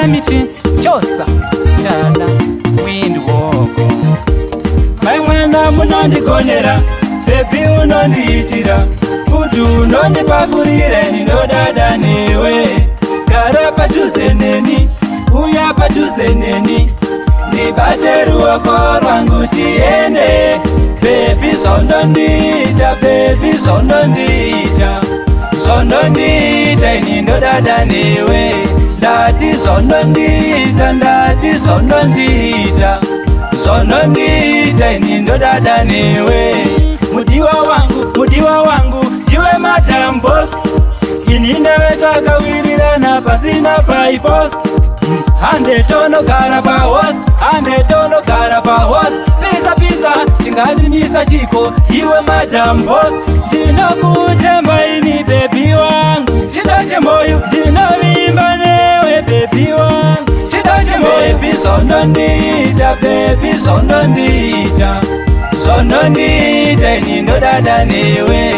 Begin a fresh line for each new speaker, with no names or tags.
miti chosa tana wind walk. Mai mwana munondigonera, baby unondiitira, kutu unondipakurire, ndinodada newe. Gara padhuze neni, uya padhuze neni, nibate ruoko rwangu tiende. Baby zonondiita, baby zonondiita, zonondiita, ini ndodada newe. Ndati zonondiita, ndati zonondiita, zonondiita, ini ndodada newe. Mudiwa wangu, ndiwe Madam Boss, ini newe takawirirana pasina by force. Ande tono gara pa horse, ande tono gara pa horse. Pisa chingadimisa chiko, iwe Madam Boss. Ndinokutemba ini baby wangu, chida chemoyo, ndinovimba newe baby wangu, chida chemoyo. Baby zonondiita, baby zonondiita, zonondiita, ini ndodada newe.